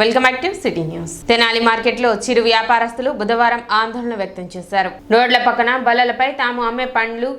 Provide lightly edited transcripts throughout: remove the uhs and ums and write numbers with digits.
Welcome back to city news. Tenali మార్కెట్లో చిరు వ్యాపారస్తులు బుధవారం ఆందోళన వ్యక్తం చేశారు. రోడ్ల పక్కన బల్లలపై తాము అమ్మే పండ్లు,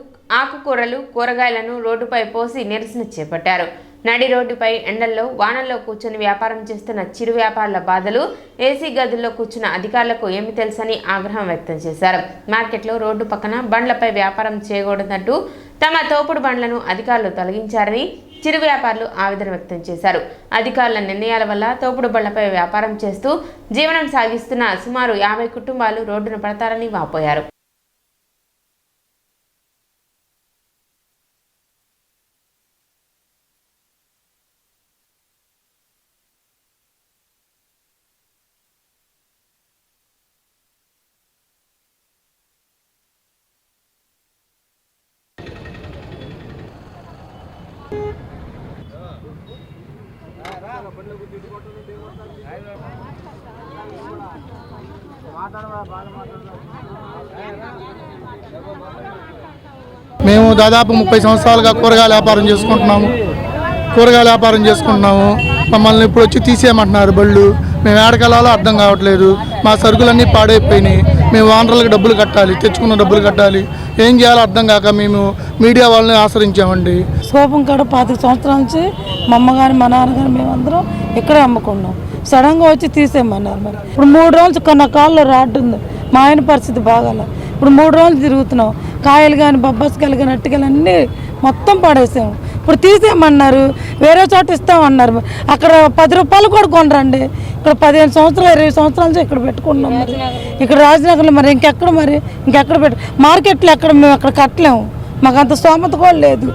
ఆకుకూరలు, కూరగాయలను రోడ్డుపై పోసి నిరసన చేపట్టారు. నడి రోడ్డుపై ఎండల్లో, వానల్లో కూర్చొని వ్యాపారం చేస్తున్న చిరు వ్యాపారుల బాధలు ఏసీ గదుల్లో కూర్చున్న అధికారులకు ఏమి తెలుసని ఆగ్రహం వ్యక్తం చేశారు. మార్కెట్లో రోడ్డు పక్కన బండ్లపై వ్యాపారం చేయకూడదంటూ తమ తోపుడు బండ్లను అధికారులు తొలగించారని చిరు వ్యాపారులు ఆవేదన వ్యక్తం చేశారు. అధికారుల నిర్ణయాల వల్ల తోపుడు బళ్లపై వ్యాపారం చేస్తూ జీవనం సాగిస్తున్న సుమారు 50 కుటుంబాలు రోడ్డున పడతారని వాపోయారు. మేము దాదాపు 30 సంవత్సరాలుగా కూరగాయల వ్యాపారం చేసుకుంటున్నాము. మమ్మల్ని ఇప్పుడు వచ్చి తీసేయమంటున్నారు బళ్ళు. మేము ఏడకెళ్ళాలో అర్థం కావట్లేదు. మా సరుకులన్నీ పాడైపోయినాయి. మేము ఓనర్లకు డబ్బులు కట్టాలి, తెచ్చుకున్న డబ్బులు కట్టాలి. ఏం చేయాలో అర్థం కాక మేము మీడియా వాళ్ళని ఆశ్రయించామండి. సోపం కాడ 25 సంవత్సరాల నుంచి మా అమ్మగారు మా నాన్నగారు మేమందరం ఇక్కడే అమ్ముకున్నాం. సడన్గా వచ్చి తీసేయమన్నారు. మరి ఇప్పుడు 3 రోజులు కొన్న కాళ్ళు రాడ్డు ఉంది. మా ఆయన పరిస్థితి బాగాల. ఇప్పుడు 3 రోజులు తిరుగుతున్నాం. కాయలు కానీ, బొబ్బాసకాయలు కానీ, అట్టికాయలు అన్నీ మొత్తం పడేసాము. ఇప్పుడు తీసేయమన్నారు. వేరే చోట ఇస్తామన్నారు. అక్కడ 10 రూపాయలు కూడా కొనరండి. ఇక్కడ 15 సంవత్సరాలు 20 సంవత్సరాల నుంచి ఇక్కడ పెట్టుకున్నాం. మరి ఇక్కడ రాజనగర్లో మరి ఇంకెక్కడ మార్కెట్లో ఎక్కడ మేము అక్కడ కట్టలేము. మాకు అంత స్తోమత కూడా లేదు.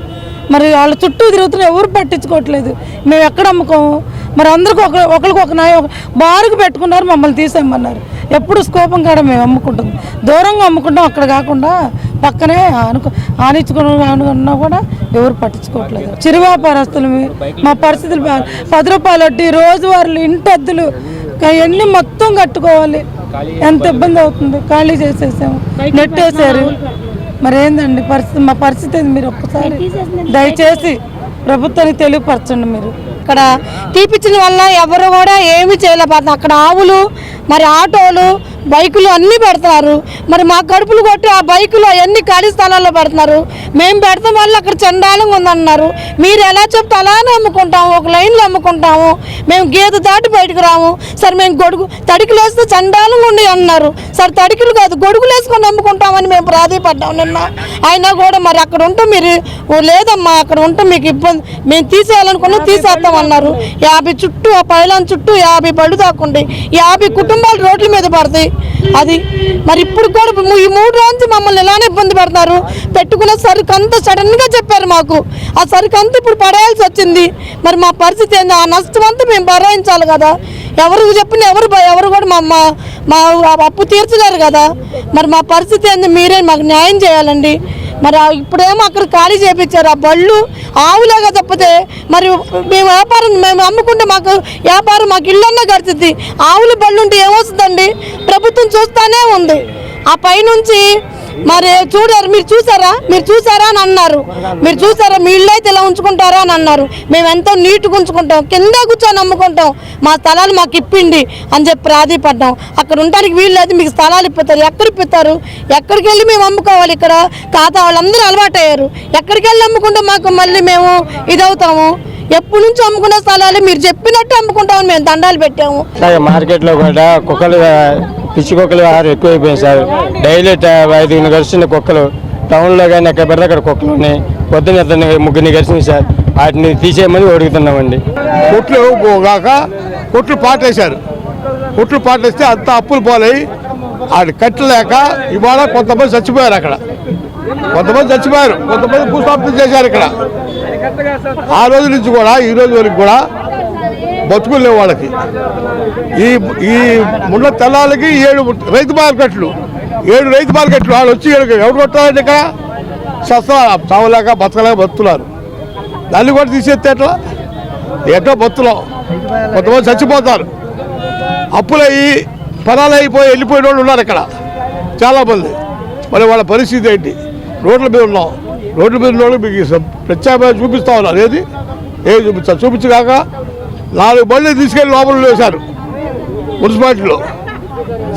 మరి వాళ్ళ చుట్టూ తిరుగుతున్నా ఎవరు పట్టించుకోవట్లేదు. మేము ఎక్కడ అమ్ముకోము. మరి అందరికీ ఒకరికి ఒక నాయ బారుకు పెట్టుకున్నారు. మమ్మల్ని తీసేయమన్నారు. ఎప్పుడు స్కోపం కాడ మేము అమ్ముకుంటాం. దూరంగా అమ్ముకుంటాం. అక్కడ కాకుండా పక్కనే ఆనించుకున్నా కూడా ఎవరు పట్టించుకోవట్లేదు. చిరు వ్యాపారస్తులు మా పరిస్థితులు 10 రూపాయలు వడ్డీ, రోజువారీలు, ఇంటి అద్దెలు అవన్నీ మొత్తం కట్టుకోవాలి. ఎంత ఇబ్బంది అవుతుంది. ఖాళీ చేసేసాము, నెట్టేశారు. మరి ఏందండి పరిస్థితి? మా పరిస్థితి ఏంది? మీరు ఒక్కసారి దయచేసి ప్రభుత్వానికి తెలియపరచండి. మీరు ఇక్కడ తీపిచ్చిన వల్ల ఎవరు కూడా ఏమీ చేయలేకపోతున్నారు. అక్కడ ఆవులు, మరి ఆటోలు, బైకులు అన్నీ పెడతారు. మరి మా కడుపులు కొట్టి ఆ బైకులు అవన్నీ ఖాళీ స్థలాల్లో పెడుతున్నారు. మేము పెడతాం వల్ల అక్కడ చండాలంగా ఉందన్నారు. మీరు ఎలా చెప్తే అలానే అమ్ముకుంటాము, ఒక లైన్లో అమ్ముకుంటాము. మేము గీత దాటి బయటకు రాము. సరే మేము తడికలు వేస్తే చండాలంగా ఉండి అన్నారు. సరే తడికలు కాదు, గొడుగులు వేసుకొని అమ్ముకుంటామని మేము ప్రాధాయపడ్డాము నిన్న. అయినా కూడా మరి అక్కడ ఉంటే మీరు లేదమ్మా, అక్కడ ఉంటే మీకు ఇబ్బంది, మేము తీసేయాలనుకున్నా తీసేస్తామన్నారు. 50 చుట్టూ ఆ పైలాన్ చుట్టూ 50 బళ్ళు దాక్కుంటాయి. 50 కుటుంబాలు రోడ్ల మీద పడతాయి. అది మరి ఇప్పుడు కూడా ఈ 3 రోజులు మమ్మల్ని ఎలానే ఇబ్బంది పడతారు. పెట్టుకున్న సరుకు అంతా సడన్గా చెప్పారు మాకు. ఆ సరుకు అంతా ఇప్పుడు పడేయాల్సి వచ్చింది. మరి మా పరిస్థితి ఏంది? ఆ నష్టం అంతా మేము భరాయించాలి కదా. ఎవరు చెప్పిన ఎవరు కూడా మా అప్పు తీర్చలేరు కదా. మరి మా పరిస్థితి ఏంది? మీరే మాకు న్యాయం చేయాలండి. మరి ఇప్పుడేమో అక్కడ ఖాళీ చేయించారు. ఆ బళ్ళు ఆవులాగా తప్పితే మరి మేము అమ్ముకుంటే మాకు వ్యాపారం, మాకు ఇళ్ళన్నా గడుతుంది. ఆవుల బళ్ళు ఉంటే ఏమొస్తుందండి? ప్రభుత్వం చూస్తానే ఉంది. ఆ పైనుంచి మరి మీరు చూసారా అని అన్నారు. మీరు చూసారా? మీ ఇళ్ళు అయితే ఇలా ఉంచుకుంటారా అని అన్నారు. మేము ఎంతో నీట్గా ఉంచుకుంటాం, కింద కూర్చొని అమ్ముకుంటాం. మా స్థలాలు మాకు ఇప్పిండి అని చెప్పి ప్రాధాయపడ్డాం. అక్కడ ఉండడానికి వీళ్ళు అయితే మీకు స్థలాలు ఇప్పుతారు. ఎక్కడ ఇప్పుతారు? ఎక్కడికి వెళ్ళి మేము అమ్ముకోవాలి? ఇక్కడ ఖాతా వాళ్ళందరూ అలవాటు అయ్యారు. ఎక్కడికి వెళ్ళి అమ్ముకుంటే మాకు మళ్ళీ మేము ఇదవుతాము. ఎప్పటి నుంచి అమ్ముకునే స్థలాలు మీరు చెప్పినట్టు అమ్ముకుంటామని మేము దండాలు పెట్టాము. మార్కెట్లో కూడా కుక్కలు, పిచ్చి కుక్కలు ఎక్కువైపోయాయి సార్. డైలీ 5 గడిచిన కుక్కలు టౌన్లో కానీ ఎక్కడ పడితే అక్కడ కుక్కలు ఉన్నాయి. పొద్దున్న 3 గడిచినాయి సార్. వాటిని తీసేయమని అడుగుతున్నామండి. కొట్లు పాటేస్తే అంత అప్పులు పోలేయి. అది కట్టలేక ఇవాళ కొంతమంది చచ్చిపోయారు. కొంతమంది భూస్థాపితం చేశారు ఇక్కడ. ఆ రోజు నుంచి కూడా ఈ రోజు వరకు కూడా బతుకులు లేవు వాళ్ళకి. ఈ ముళ్ళ తెల్లాలకి 7 రైతు మార్కెట్లు వాళ్ళు వచ్చి ఎవరు కొట్టాలంటే ఇక్కడ చావలేక బతకలేక బతుకున్నారు. దాన్ని కూడా తీసేస్తే ఎట్లా బతుకులో కొంతమంది చచ్చిపోతారు. అప్పులయ్యి పనాలు అయిపోయి వెళ్ళిపోయిన వాళ్ళు ఉన్నారు ఇక్కడ చాలామంది. మరి వాళ్ళ పరిస్థితి ఏంటి? రోడ్ల మీద ఉన్నాం. రోడ్ల మీద మీకు ప్రత్యామ్నాయం చూపిస్తా ఉన్నారు. ఏది చూపించారు? చూపించగాక 4 బళ్ళు తీసుకెళ్ళి లోపల వేశారు. మున్సిపాలిటీలో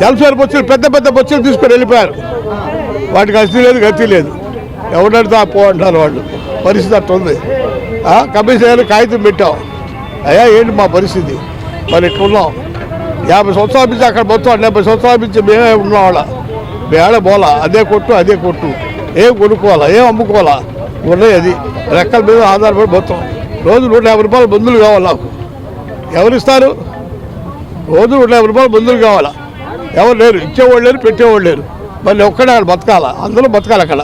జలసోర్ బొచ్చులు పెద్ద పెద్ద బొచ్చులు తీసుకొని వెళ్ళిపోయారు. వాటికి అస్తి లేదు, గతి లేదు. ఎవడంటే పో అంటారు వాళ్ళు. పరిస్థితి అట్లా ఉంది. కమిషనర్ కాగితం పెట్టాం, అయ్యా ఏంటి మా పరిస్థితి, మరి ఇట్లున్నాం. 50 సంవత్సరాల నుంచి అక్కడ మొత్తం 70 సంవత్సరాల నుంచి మేమే ఉన్నాం. వాళ్ళ మేడ పోలా, అదే కొట్టు ఏం కొనుక్కోవాలా, ఏం అమ్ముకోవాలా, ఉన్నాయి. అది రెక్కల మీద ఆధారపడి మొత్తం రోజు 150 రూపాయలు మందులు కావాలి నాకు. ఎవరిస్తారు? రోజు 150 రూపాయలు మందులు కావాలా? ఎవరు లేరు, ఇచ్చేవాళ్ళు లేరు, పెట్టేవాళ్ళు లేరు. మళ్ళీ ఒక్కడే అక్కడ బతకాలా, అందరూ బతకాలి అక్కడ.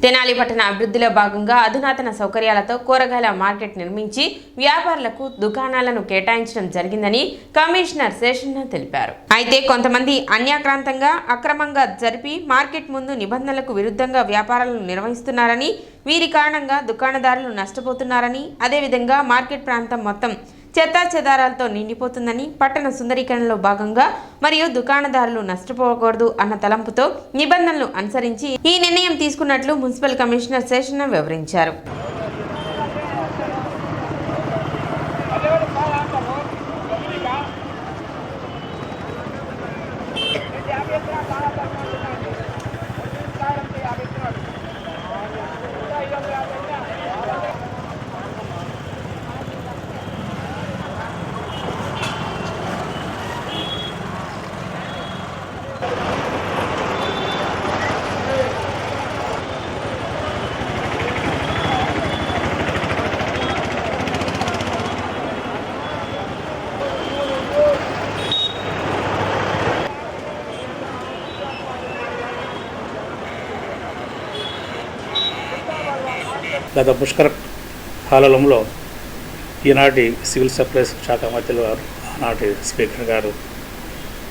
తెనాలి పట్టణ అభివృద్ధిలో భాగంగా అధునాతన సౌకర్యాలతో కూరగాయల మార్కెట్ నిర్మించి వ్యాపారులకు దుకాణాలను కేటాయించడం జరిగిందని కమిషనర్ శేషన్న తెలిపారు. అయితే కొంతమంది అన్యాక్రాంతంగా అక్రమంగా జరిపి మార్కెట్ ముందు నిబంధనలకు విరుద్ధంగా వ్యాపారాలను నిర్వహిస్తున్నారని, వీరి కారణంగా దుకాణదారులు నష్టపోతున్నారని, అదేవిధంగా మార్కెట్ ప్రాంతం మొత్తం చెత్తా చెదారాలతో నిండిపోతుందని, పట్టణ సుందరీకరణలో భాగంగా మరియు దుకాణదారులు నష్టపోకూడదు అన్న తలంపుతో నిబంధనలు అనుసరించి ఈ నిర్ణయం తీసుకున్నట్లు మున్సిపల్ కమిషనర్ శేషన్న వివరించారు. గత పుష్కర కాలంలో ఈనాటి సివిల్ సప్లైస్ శాఖ మంత్రులు గారు, ఆనాటి స్పీకర్ గారు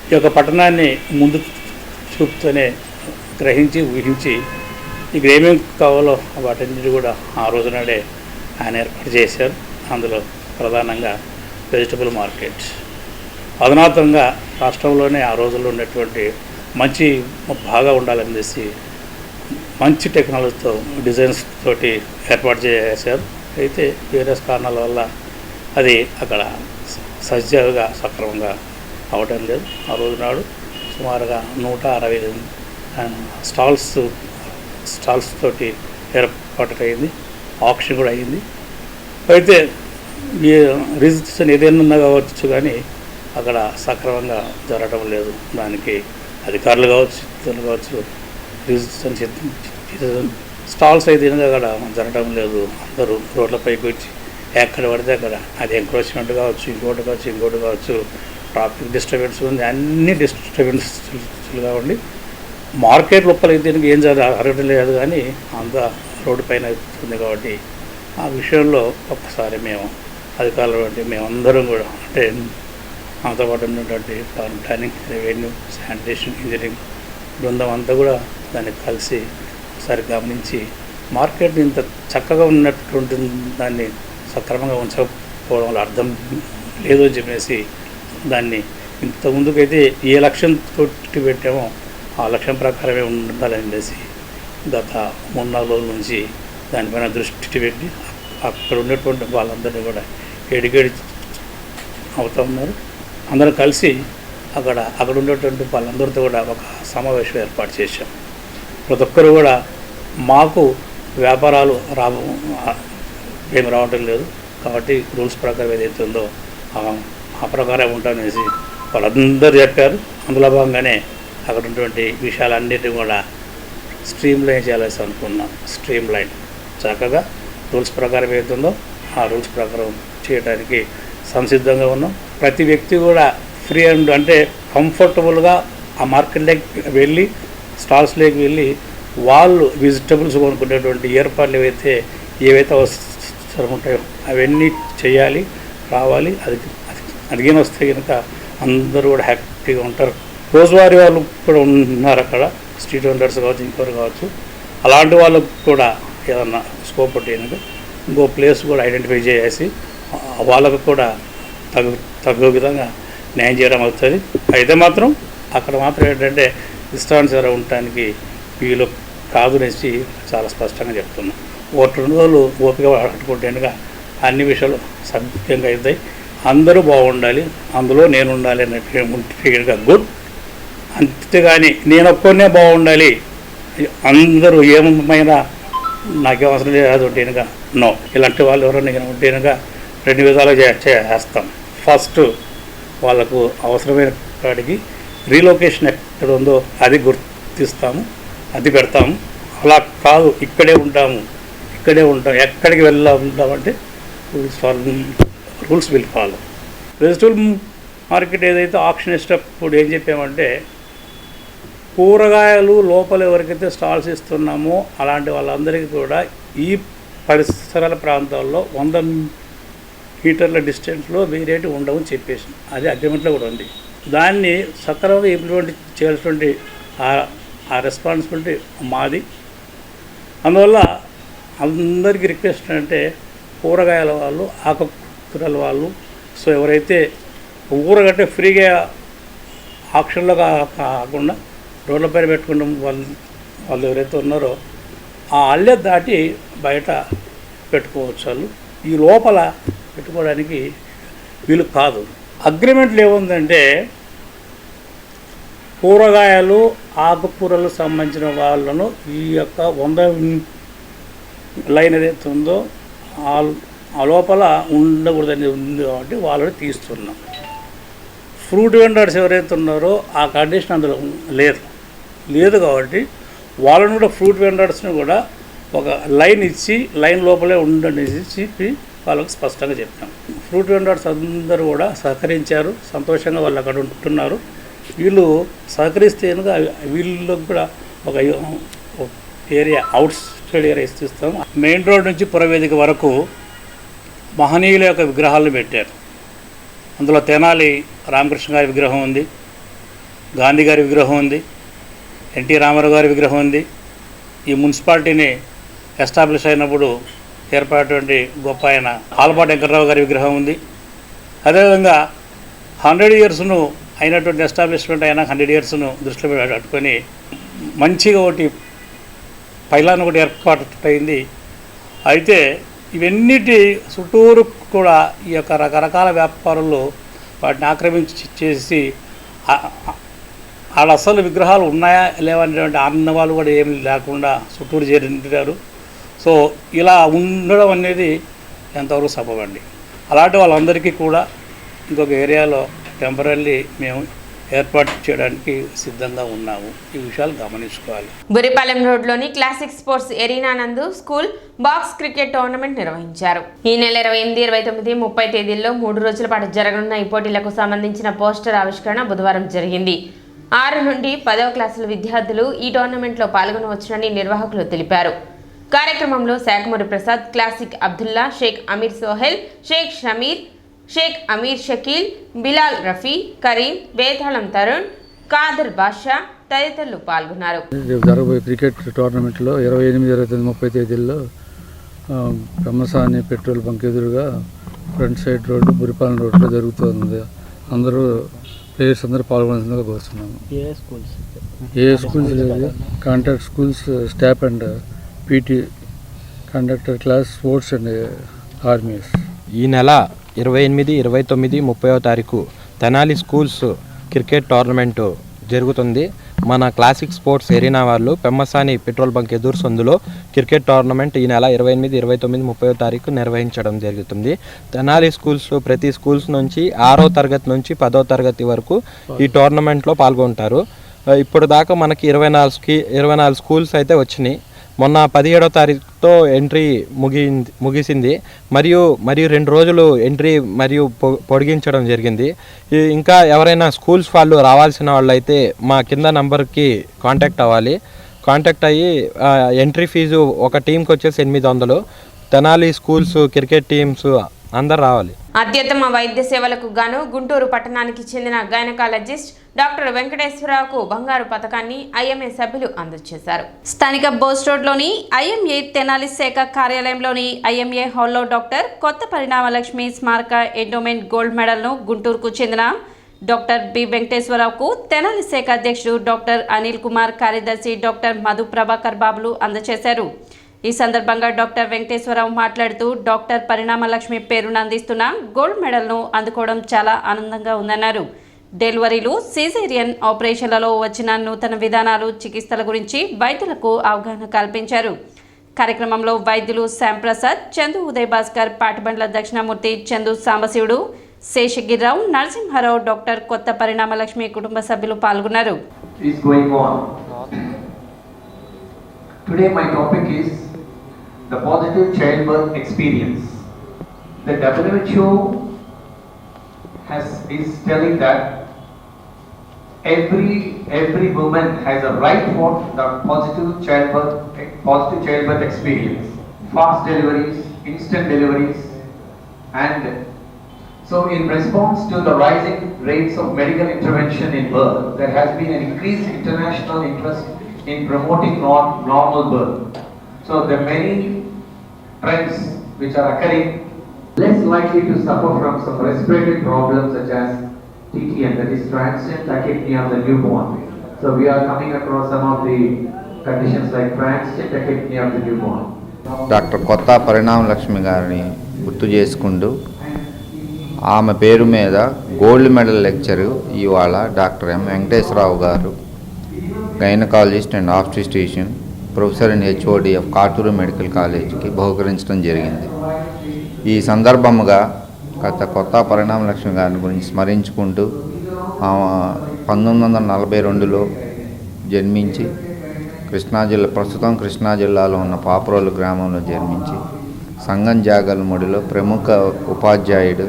ఈ యొక్క పట్టణాన్ని ముందు చూపుతూనే గ్రహించి ఊహించి ఇక్కడ ఏమేమి కావాలో వాటన్నిటి కూడా ఆ రోజునాడే ఆయన ఏర్పాటు చేశారు. అందులో ప్రధానంగా వెజిటబుల్ మార్కెట్ అధునాతంగా రాష్ట్రంలోనే ఆ రోజుల్లో ఉన్నటువంటి మంచి బాగా ఉండాలనేసి మంచి టెక్నాలజీతో డిజైన్స్ తోటి ఏర్పాటు చేశారు. అయితే వేరే కారణాల వల్ల అది అక్కడ సజావుగా సక్రమంగా అవటం లేదు. ఆ రోజు నాడు సుమారుగా 160 స్టాల్స్ తోటి ఏర్పాటు అయింది. ఆక్షన్ కూడా అయింది. అయితే ఈ రిజిస్ట్రేషన్ ఏదైనా కావచ్చు, కానీ అక్కడ సక్రమంగా జరగడం లేదు. దానికి అధికారులు కావచ్చు రిజిస్ట్రేషన్ స్టాల్స్ అయితే అక్కడ జరగడం లేదు. అందరూ రోడ్లపైకి వచ్చి ఎక్కడ పడితే అక్కడ అది ఎంక్రోచ్మెంట్ కావచ్చు, ఇంకోటి కావచ్చు, ట్రాఫిక్ డిస్టర్బెన్స్ ఉంది, అన్ని డిస్టర్బెన్స్లుగా ఉండి మార్కెట్ లోపలైతే ఏం జరగడం లేదు. కానీ అంత రోడ్డు పైన ఉంది. కాబట్టి ఆ విషయంలో ఒక్కసారి మేము అధికారులు మేమందరం కూడా అంటే నాతో పాటు ఉన్నటువంటి town planning, revenue, sanitation, engineering బృందం అంతా కూడా దాన్ని కలిసి ఒకసారి గమనించి మార్కెట్ ఇంత చక్కగా ఉన్నటువంటి దాన్ని సక్రమంగా ఉంచకపోవడం వల్ల అర్థం లేదు అని చెప్పేసి దాన్ని ఇంత ముందుకైతే ఏ లక్ష్యంతో పెట్టామో ఆ లక్ష్యం ప్రకారమే ఉండాలనేసి గత 3-4 రోజుల నుంచి దానిపైన దృష్టి పెట్టి అక్కడ ఉన్నటువంటి వాళ్ళందరినీ కూడా ఎడికేడి అవుతూ ఉన్నారు. అందరూ కలిసి అక్కడ ఉన్నటువంటి వాళ్ళందరితో కూడా ఒక సమావేశం ఏర్పాటు చేశాం. ప్రతి ఒక్కరు కూడా మాకు వ్యాపారాలు ఏమి రావటం లేదు, కాబట్టి రూల్స్ ప్రకారం ఏదైతే ఉందో ఆ ప్రకారం ఉంటామనేసి వాళ్ళందరూ చెప్పారు. అందులో భాగంగానే అక్కడ ఉన్నటువంటి విషయాలన్నిటినీ కూడా స్ట్రీమ్ లైన్ చేయాల్సి అనుకున్నాం. స్ట్రీమ్ లైన్ చక్కగా రూల్స్ ప్రకారం ఏదైతుందో ఆ రూల్స్ ప్రకారం చేయడానికి సంసిద్ధంగా ఉన్నాం. ప్రతి వ్యక్తి కూడా ఫ్రీ అండ్ అంటే కంఫర్టబుల్గా ఆ మార్కెట్లోకి వెళ్ళి స్టాల్స్లోకి వెళ్ళి వాళ్ళు వెజిటబుల్స్ కొనుక్కునేటువంటి ఏర్పాట్లు ఏవైతే అవసరం ఉంటాయో అవన్నీ చేయాలి, రావాలి. అదిగిన వస్తే కనుక అందరూ కూడా హ్యాపీగా ఉంటారు. రోజువారీ వాళ్ళు కూడా ఉన్నారు అక్కడ, స్ట్రీట్ వెండర్స్ కావచ్చు, ఇంకోరు కావచ్చు. అలాంటి వాళ్ళకు కూడా ఏదన్నా స్కోప్ ఉంటే కనుక ఇంకో ప్లేస్ కూడా ఐడెంటిఫై చేసి వాళ్ళకు కూడా తగ్గు విధంగా న్యాయం చేయడం అవుతుంది. అయితే మాత్రం అక్కడ మాత్రం ఏంటంటే ఇష్టానుసారం ఉండటానికి వీళ్ళు కాదు అనేసి చాలా స్పష్టంగా చెప్తున్నాం. 2 రోజులు ఓపిక పట్టుకుంటేనుగా అన్ని విషయాలు సభ్యంగా అవుతాయి. అందరూ బాగుండాలి, అందులో నేను ఉండాలి అన్నట్టుగా గుడ్. అంతేగాని నేను ఒక్కనే బాగుండాలి, అందరూ ఏమైనా నాకేం అవసరం లేదు అది ఉంటేనుగా నో. ఇలాంటి వాళ్ళు ఎవరైనా ఉంటేనుగా 2 విధాలుగా చేస్తాం. ఫస్ట్ వాళ్ళకు అవసరమైన కాడికి రీలొకేషన్ ఎక్కడ ఉందో అది గుర్తిస్తాము, అది పెడతాము. అలా కాదు ఇక్కడే ఉంటాం, ఎక్కడికి ఉంటామంటే rules will follow. Vegetable market ఏదైతే ఆప్షన్ ఇష్టప్పుడు ఏం చెప్పామంటే, కూరగాయలు లోపల ఎవరికైతే స్టాల్స్ ఇస్తున్నామో అలాంటి వాళ్ళందరికీ కూడా ఈ పరిసరాల ప్రాంతాల్లో 100 మీటర్ల డిస్టెన్స్లో వేరేటి ఉండవని చెప్పేసి అది అగ్రిమెంట్లో కూడా ఉంది. దాన్ని సక్రమంగా ఇంప్లిమెంట్ చేయాల్సినటువంటి ఆ రెస్పాన్సిబిలిటీ మాది. అందువల్ల అందరికీ రిక్వెస్ట్ అంటే కూరగాయల వాళ్ళు, ఆకుకూరల వాళ్ళు, సో ఎవరైతే ఊరగట్టే ఫ్రీగా ఆప్షన్లో కాకుండా రోడ్ల పైన పెట్టుకున్న వాళ్ళు ఎవరైతే ఉన్నారో ఆ అల్లె దాటి బయట పెట్టుకోవచ్చు. వాళ్ళు ఈ లోపల పెట్టుకోవడానికి వీలు కాదు. అగ్రిమెంట్లు ఏముందంటే కూరగాయలు ఆకుకూరలకు సంబంధించిన వాళ్ళను ఈ యొక్క 100 లైన్ ఏదైతే ఉందో ఆ లోపల ఉండకూడదని ఉంది కాబట్టి వాళ్ళని తీస్తున్నాం. ఫ్రూట్ వెండర్స్ ఎవరైతే ఉన్నారో ఆ కండిషన్ అందులో లేదు కాబట్టి వాళ్ళని కూడా ఫ్రూట్ వెండర్స్ని కూడా ఒక లైన్ ఇచ్చి లైన్ లోపలే ఉండండి చెప్పి వాళ్ళకు స్పష్టంగా చెప్పాం. ఫ్రూట్ వెండర్స్ అందరూ కూడా సహకరించారు, సంతోషంగా వాళ్ళు అక్కడ ఉంటున్నారు. వీళ్ళు సహకరిస్తే వీళ్ళకి కూడా ఒక ఏరియా అవుట్ సైడ్ ఏరియా ఇస్తాం. మెయిన్ రోడ్ నుంచి పురవేదిక వరకు మహనీయుల యొక్క విగ్రహాలను పెట్టారు. అందులో తెనాలి రామకృష్ణ గారి విగ్రహం ఉంది, గాంధీ గారి విగ్రహం ఉంది, ఎన్టీ రామారావు గారి విగ్రహం ఉంది. ఈ మున్సిపాలిటీని ఎస్టాబ్లిష్ అయినప్పుడు ఏర్పడినటువంటి గొప్ప ఆయన ఆలపాటి వెంకటరావు గారి విగ్రహం ఉంది. అదేవిధంగా 100 ఇయర్స్ను అయినటువంటి ఎస్టాబ్లిష్మెంట్ అయినా 100 ఇయర్స్ను దృష్టిలో పెట్టుకొని మంచిగా ఒకటి పైలాన్ ఒకటి ఏర్పాటు అయింది. అయితే ఇవన్నిటి చుట్టూరు కూడా ఈ యొక్క రకరకాల వ్యాపారులు వాటిని ఆక్రమించేసి వాళ్ళ అసలు విగ్రహాలు ఉన్నాయా లేవనేటువంటి అన్నవాళ్ళు కూడా ఏమి లేకుండా చుట్టూరు చేరింటారు. సో ఇలా ఉండడం అనేది ఎంతవరకు సబబండి. అలాంటి వాళ్ళందరికీ కూడా ఇంకొక ఏరియాలో టెంపరీ మేము ఏర్పాటు చేయడానికి సిద్ధంగా ఉన్నాము. ఈ విషయాలు గమనించుకోవాలి. బురిపాలెం రోడ్లోని క్లాసిక్ స్పోర్ట్స్ ఎరీనా నందు స్కూల్ బాక్స్ క్రికెట్ టోర్నమెంట్ నిర్వహించారు. ఈ నెల 28, 29, 30 తేదీల్లో 3 రోజుల పాటు జరగనున్న ఈ పోటీలకు సంబంధించిన పోస్టర్ ఆవిష్కరణ బుధవారం జరిగింది. 6 నుండి 10వ క్లాసుల విద్యార్థులు ఈ టోర్నమెంట్లో పాల్గొనవచ్చునని నిర్వాహకులు తెలిపారు. కార్యక్రమంలో శాఖమూరి ప్రసాద్, క్లాసిక్ అబ్దుల్లా, షేక్ అమీర్ సోహెల్, షేక్ షమీర్, షేక్ అమీర్ షకీల్, బిలాల్ రఫీ, కరీం, వేతాళం తరుణ్, కాదర్ బాషా తదితరులు పాల్గొన్నారు. జరగబోయే క్రికెట్ టోర్నమెంట్లో 28, 29, 30 తేదీల్లో పెమ్మసాని పెట్రోల్ బంక్ ఎదురుగా ఫ్రంట్ సైడ్ రోడ్డు బురిపాలెం రోడ్లో జరుగుతుంది. అందరూ ప్లేయర్స్ అందరూ పాల్గొనాల్సిందిగా కోరుతున్నాము. ఏ స్కూల్స్ లేదు, contract schools staff and PT conductor class sports and armies. ఈ నెల 28, 29, 30వ తారీఖు తెనాలి స్కూల్స్ క్రికెట్ టోర్నమెంటు జరుగుతుంది. మన క్లాసిక్ స్పోర్ట్స్ ఎరీనా వాళ్ళు పెమ్మసాని పెట్రోల్ బంక్ ఎదురు సందులో క్రికెట్ టోర్నమెంట్ ఈ నెల 28, 29, 30వ తారీఖు నిర్వహించడం జరుగుతుంది. తెనాలి స్కూల్స్ ప్రతి స్కూల్స్ నుంచి 6వ తరగతి నుంచి 10వ తరగతి వరకు ఈ టోర్నమెంట్లో పాల్గొంటారు. ఇప్పుడు దాకా మనకి 24 స్కూల్స్ అయితే వచ్చినాయి. మొన్న 17వ తారీఖుతో ఎంట్రీ ముగిసింది. మరియు 2 రోజులు ఎంట్రీ మరియు పొడిగించడం జరిగింది. ఇంకా ఎవరైనా స్కూల్స్ వాళ్ళు రావాల్సిన వాళ్ళు అయితే మా కింద నంబర్కి కాంటాక్ట్ అవ్వాలి. కాంటాక్ట్ అయ్యి ఎంట్రీ ఫీజు ఒక టీంకి వచ్చేసి 800. తెనాలి స్కూల్స్ క్రికెట్ టీమ్స్ అందరు రావాలి. అత్యుత్తమ వైద్య సేవలకు గాను గుంటూరు పట్టణానికి చెందిన గైనకాలజిస్ట్ డాక్టర్ వెంకటేశ్వరరావుకు బంగారు పథకాన్ని ఐఎంఏ సభ్యులు అందజేశారు. స్థానిక బోస్ రోడ్లోని ఐఎంఏ తెనాలి శాఖ కార్యాలయంలోని ఐఎంఏ హాల్లో డాక్టర్ కొత్త పరిణామలక్ష్మి స్మారక ఎండోమెంట్ గోల్డ్ మెడల్ను గుంటూరుకు చెందిన డాక్టర్ బి వెంకటేశ్వరరావుకు తెనాలి శాఖ అధ్యక్షుడు డాక్టర్ అనిల్ కుమార్, కార్యదర్శి డాక్టర్ మధు ప్రభాకర్ బాబులు అందజేశారు. ఈ సందర్భంగా డాక్టర్ వెంకటేశ్వరరావు మాట్లాడుతూ డాక్టర్ పరిణామలక్ష్మి పేరును అందిస్తున్న గోల్డ్ మెడల్ను అందుకోవడం చాలా ఆనందంగా ఉందన్నారు. డెలివరీలు, సిజేరియన్ ఆపరేషన్లలో వచ్చిన నూతన విధానాలు, చికిత్సల గురించి వైద్యులకు అవగాహన కల్పించారు. కార్యక్రమంలో వైద్యులు శ్యాంప్రసాద్, చందు ఉదయ్ భాస్కర్, పాటిబండ్ల దక్షిణామూర్తి, చందు సాంబశివుడు, శేషగిరిరావు, నరసింహారావు, డాక్టర్ కొత్త పరిణామలక్ష్మి కుటుంబ సభ్యులు పాల్గొన్నారు. Today my topic is the positive childbirth experience. The WHO is telling that every woman has a right for the positive childbirth experience. Fast deliveries, instant deliveries, and so in response to the rising rates of medical intervention in birth, there has been an increased international interest in promoting normal birth. So there are many trends which are occurring, less likely to suffer from some respiratory problems such as TTN, that is transient tachypnea of the newborn. So we are coming across some of the conditions like transient tachypnea of the newborn. Doctor కొత్త పరిణామలక్ష్మి గారిని గుర్తు చేసుకుంటూ ఆమె పేరు మీద gold medal lecture ఇవాళ doctor M Venkateswararao గారు, gynaecologist and obstetrician, professor and HOD of Katuri medical కాలేజ్కి బహుకరించడం జరిగింది. ఈ సందర్భముగా కొత్త పరిణామలక్ష్మి గారి గురించి స్మరించుకుంటూ 1942లో జన్మించి ప్రస్తుతం కృష్ణా జిల్లాలో ఉన్న పాపురోలు గ్రామంలో జన్మించి సంగం జాగలముడిలో ప్రముఖ ఉపాధ్యాయుడు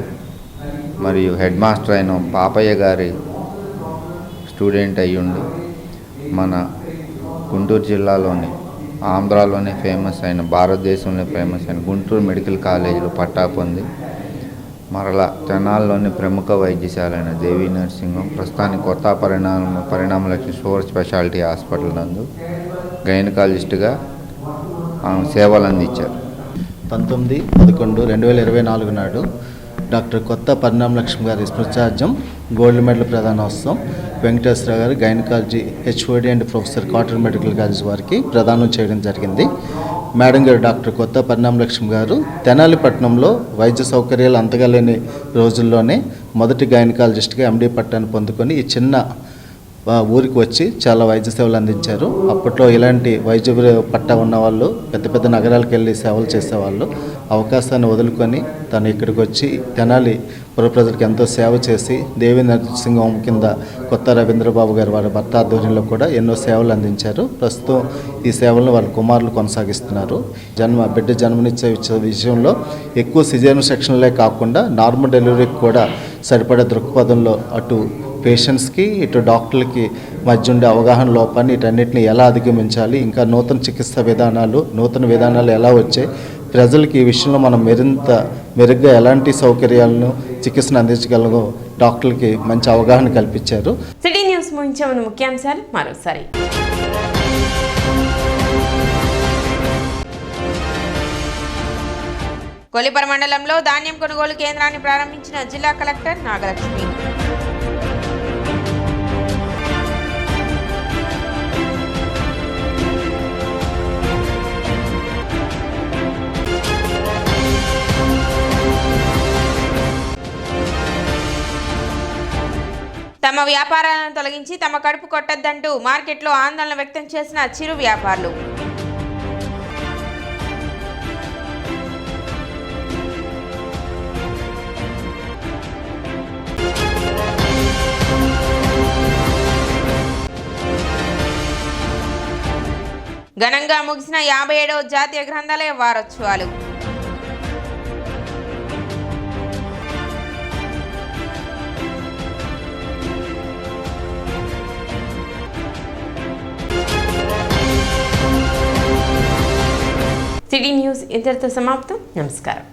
మరియు హెడ్ మాస్టర్ అయిన పాపయ్య గారి స్టూడెంట్ అయ్యుండి మన గుంటూరు జిల్లాలోని, ఆంధ్రాలోనే ఫేమస్ అయిన, భారతదేశంలో ఫేమస్ అయిన గుంటూరు మెడికల్ కాలేజీలో పట్టా పొంది మరలా తెనాల్లోని ప్రముఖ వైద్యశాల అయిన దేవి నర్సింగ్ ప్రస్తుతానికి కొత్త పరిణామలక్ష్మి సూపర్ స్పెషాలిటీ హాస్పిటల్ నందు గైనకాలజిస్ట్గా సేవలు అందించారు. 19/11/2024 నాడు డాక్టర్ కొత్త పరిణామలక్ష్మి గారి స్మృత్యార్థం గోల్డ్ మెడల్ ప్రదానోత్సవం వెంకటేశ్వర గారు gynaecology HOD and professor Katuru medical college వారికి ప్రదానం చేయడం జరిగింది. మేడం గారు డాక్టర్ కొత్త పరిణామలక్ష్మి గారు తెనాలిపట్నంలో వైద్య సౌకర్యాలు అంతగా లేని రోజుల్లోనే మొదటి గైనకాలజిస్ట్గా ఎండీ పట్టాను పొందుకొని ఈ చిన్న ఊరికి వచ్చి చాలా వైద్య సేవలు అందించారు. అప్పట్లో ఇలాంటి వైద్య పట్టా ఉన్న వాళ్ళు పెద్ద పెద్ద నగరాలకు వెళ్ళి సేవలు చేసేవాళ్ళు. అవకాశాన్ని వదులుకొని తను ఇక్కడికి వచ్చి తెనాలి పుర ప్రజలకు ఎంతో సేవ చేసి దేవి నరసింహం కింద కొత్త రవీంద్రబాబు గారు వారి భర్త ఆధ్వర్యంలో కూడా ఎన్నో సేవలు అందించారు. ప్రస్తుతం ఈ సేవలను వాళ్ళ కుమారులు కొనసాగిస్తున్నారు. బిడ్డ జన్మనిచ్చే విషయంలో ఎక్కువ సిజేరియన్ సెక్షన్లే కాకుండా నార్మల్ డెలివరీకి కూడా సరిపడే దృక్పథంలో అటు పేషెంట్స్కి ఇటు డాక్టర్లకి మధ్య ఉండే అవగాహన లోపాన్ని వీటన్నిటిని ఎలా అధిగమించాలి, ఇంకా నూతన చికిత్సా నూతన విధానాలు ఎలా వచ్చాయి, ప్రజలకి ఈ విషయంలో మనం మెరుగ్గా ఎలాంటి సౌకర్యాలను చికిత్సను అందించగలగో డాక్టర్లకి మంచి అవగాహన కల్పించారు. సిటీ న్యూస్ ముగించే ముందు ముఖ్యాంశాలు మరోసారి. కొలిపర మండలంలో ధాన్యం కొనుగోలు కేంద్రాన్ని ప్రారంభించిన జిల్లా కలెక్టర్ నాగలక్ష్మి. తమ వ్యాపారాలను తొలగించి తమ కడుపు కొట్టద్దంటూ మార్కెట్లో ఆందోళన వ్యక్తం చేసిన చిరు వ్యాపారులు. ఘనంగా ముగిసిన 57వ జాతీయ గ్రంథాలయ వారోత్సవాలు. సిటీ న్యూస్ ఇంతటితో సమాప్తం. నమస్కారం.